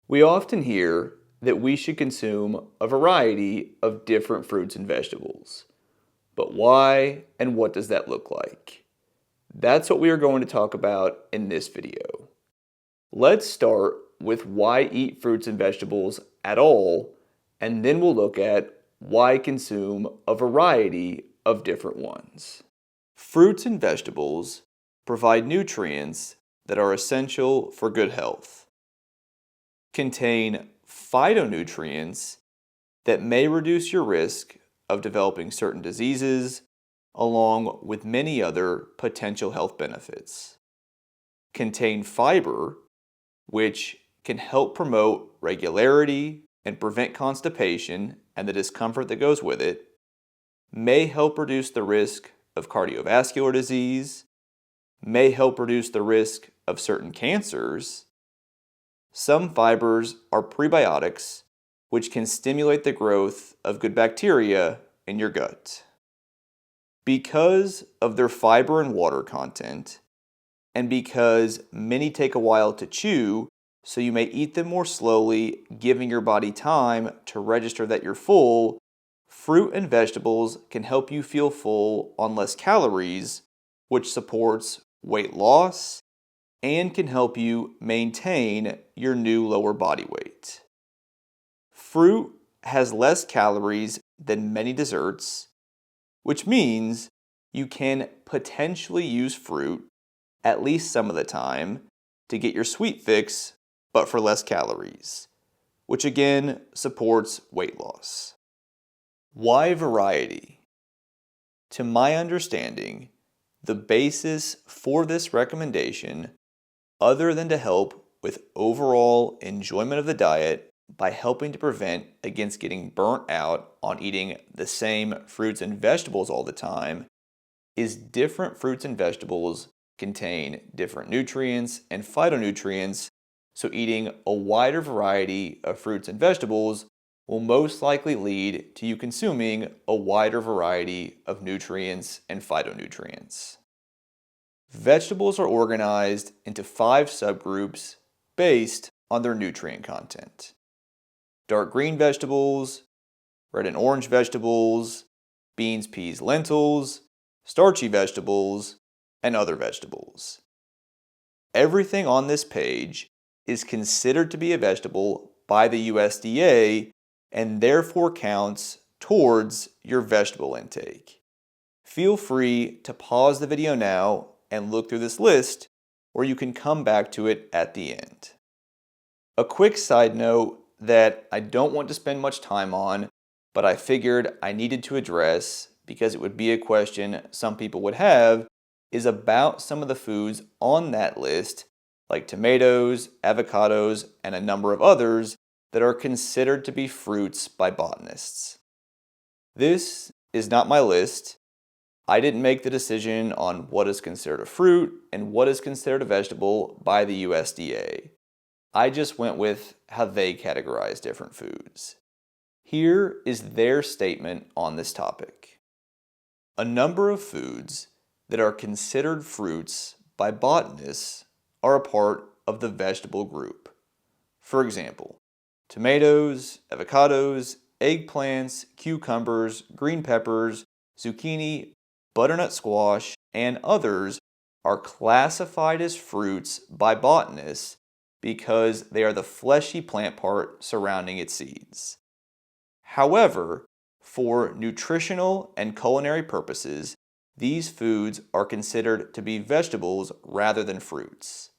We often hear that we should consume a variety of different fruits and vegetables. But why and what does that look like? That's what we are going to talk about in this video. Let's start with why eat fruits and vegetables at all, and then we'll look at why consume a variety of different ones. Fruits and vegetables provide nutrients that are essential for good health, contain phytonutrients that may reduce your risk of developing certain diseases, along with many other potential health benefits, contain fiber, which can help promote regularity and prevent constipation and the discomfort that goes with it, may help reduce the risk of cardiovascular disease, may help reduce the risk of certain cancers. Some fibers are prebiotics, which can stimulate the growth of good bacteria in your gut. Because of their fiber and water content, and because many take a while to chew, so you may eat them more slowly, giving your body time to register that you're full, fruit and vegetables can help you feel full on less calories, which supports weight loss and can help you maintain your new lower body weight. Fruit has less calories than many desserts, which means you can potentially use fruit at least some of the time to get your sweet fix, but for less calories, which again supports weight loss. Why variety? To my understanding, the basis for this recommendation, other than to help with overall enjoyment of the diet by helping to prevent against getting burnt out on eating the same fruits and vegetables all the time, is different fruits and vegetables contain different nutrients and phytonutrients, so eating a wider variety of fruits and vegetables will most likely lead to you consuming a wider variety of nutrients and phytonutrients. Vegetables are organized into 5 subgroups based on their nutrient content. Dark green vegetables, red and orange vegetables, beans, peas, lentils, starchy vegetables, and other vegetables. Everything on this page is considered to be a vegetable by the USDA and therefore counts towards your vegetable intake. Feel free to pause the video now and look through this list, or you can come back to it at the end. A quick side note that I don't want to spend much time on, but I figured I needed to address because it would be a question some people would have, is about some of the foods on that list, like tomatoes, avocados, and a number of others that are considered to be fruits by botanists. This is not my list. I didn't make the decision on what is considered a fruit and what is considered a vegetable by the USDA. I just went with how they categorize different foods. Here is their statement on this topic. A number of foods that are considered fruits by botanists are a part of the vegetable group. For example, tomatoes, avocados, eggplants, cucumbers, green peppers, zucchini, butternut squash, and others are classified as fruits by botanists because they are the fleshy plant part surrounding its seeds. However, for nutritional and culinary purposes, these foods are considered to be vegetables rather than fruits.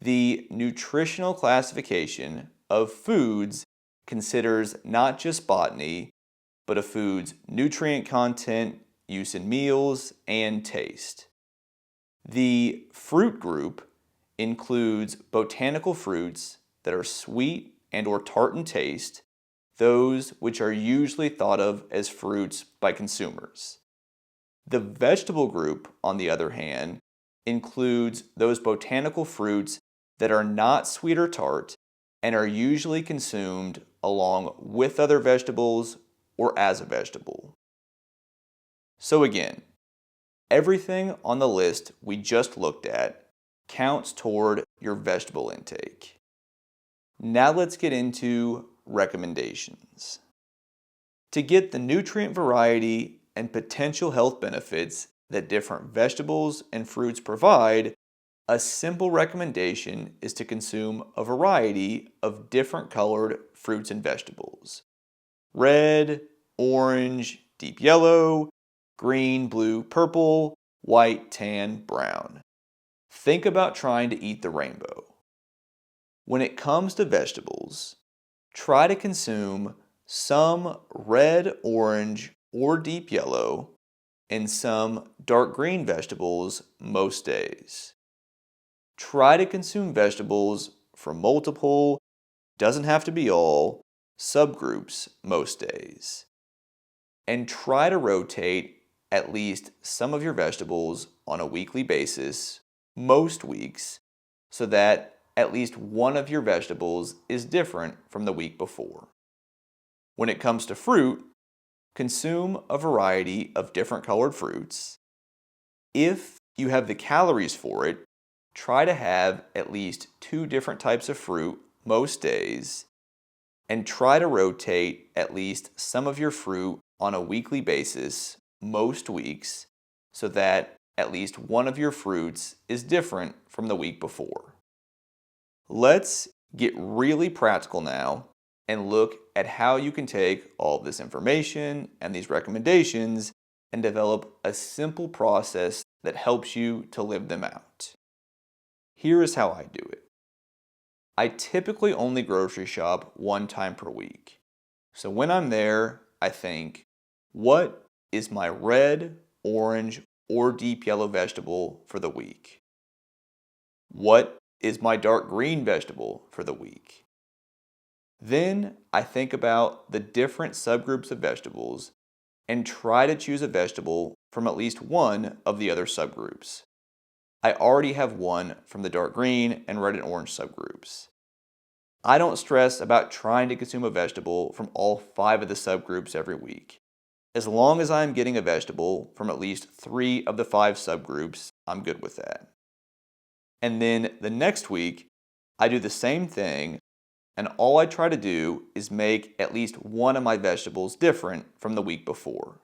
The nutritional classification of foods considers not just botany, but a food's nutrient content, use in meals, and taste. The fruit group includes botanical fruits that are sweet and or tart in taste, those which are usually thought of as fruits by consumers. The vegetable group, on the other hand, includes those botanical fruits that are not sweet or tart and are usually consumed along with other vegetables or as a vegetable. So again, everything on the list we just looked at counts toward your vegetable intake. Now let's get into recommendations. To get the nutrient variety and potential health benefits that different vegetables and fruits provide, a simple recommendation is to consume a variety of different colored fruits and vegetables: red, orange, deep yellow, green, blue, purple, white, tan, brown. Think about trying to eat the rainbow. When it comes to vegetables, try to consume some red, orange, or deep yellow and some dark green vegetables most days. Try to consume vegetables from multiple, doesn't have to be all, subgroups most days. And try to rotate at least some of your vegetables on a weekly basis, most weeks, so that at least one of your vegetables is different from the week before. When it comes to fruit, consume a variety of different colored fruits. If you have the calories for it, try to have at least 2 different types of fruit most days, and try to rotate at least some of your fruit on a weekly basis most weeks so that at least one of your fruits is different from the week before. Let's get really practical now and look at how you can take all this information and these recommendations and develop a simple process that helps you to live them out. Here is how I do it. I typically only grocery shop one time per week. So when I'm there, I think, what is my red, orange, or deep yellow vegetable for the week? What is my dark green vegetable for the week? Then I think about the different subgroups of vegetables and try to choose a vegetable from at least one of the other subgroups. I already have one from the dark green and red and orange subgroups. I don't stress about trying to consume a vegetable from all 5 of the subgroups every week. As long as I'm getting a vegetable from at least 3 of the 5 subgroups, I'm good with that. And then the next week, I do the same thing, and all I try to do is make at least one of my vegetables different from the week before.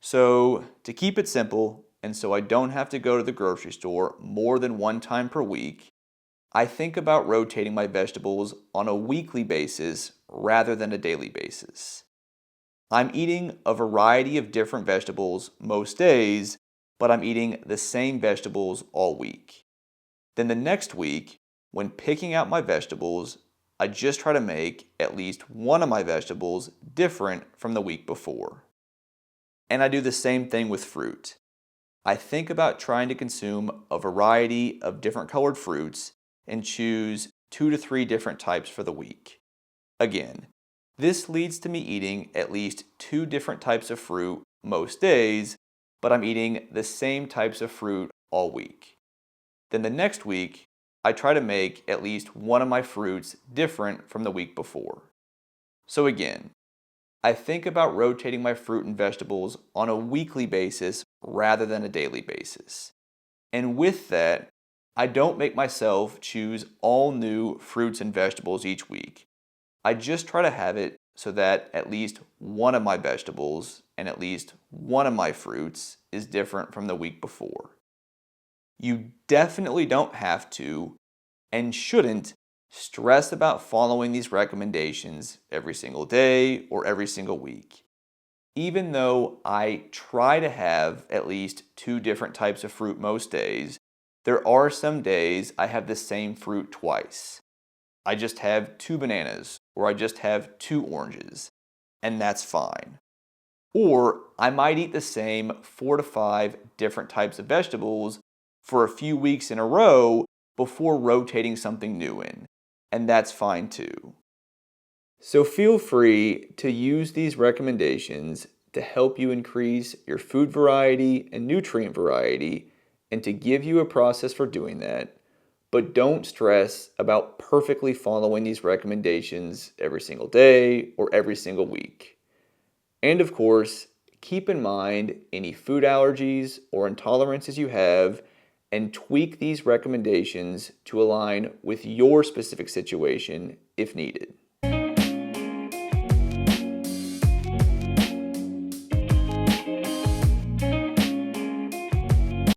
So, to keep it simple, and so I don't have to go to the grocery store more than one time per week, I think about rotating my vegetables on a weekly basis rather than a daily basis. I'm eating a variety of different vegetables most days, but I'm eating the same vegetables all week. Then the next week, when picking out my vegetables, I just try to make at least one of my vegetables different from the week before. And I do the same thing with fruit. I think about trying to consume a variety of different colored fruits and choose 2 to 3 different types for the week. Again, this leads to me eating at least 2 different types of fruit most days, but I'm eating the same types of fruit all week. Then the next week, I try to make at least one of my fruits different from the week before. So again, I think about rotating my fruit and vegetables on a weekly basis rather than a daily basis. And with that, I don't make myself choose all new fruits and vegetables each week. I just try to have it so that at least one of my vegetables and at least one of my fruits is different from the week before. You definitely don't have to and shouldn't stress about following these recommendations every single day or every single week. Even though I try to have at least 2 different types of fruit most days, there are some days I have the same fruit twice. I just have 2 bananas, or I just have 2 oranges, and that's fine. Or I might eat the same 4 to 5 different types of vegetables for a few weeks in a row before rotating something new in, and that's fine too. So feel free to use these recommendations to help you increase your food variety and nutrient variety and to give you a process for doing that. But don't stress about perfectly following these recommendations every single day or every single week. And of course, keep in mind any food allergies or intolerances you have and tweak these recommendations to align with your specific situation if needed.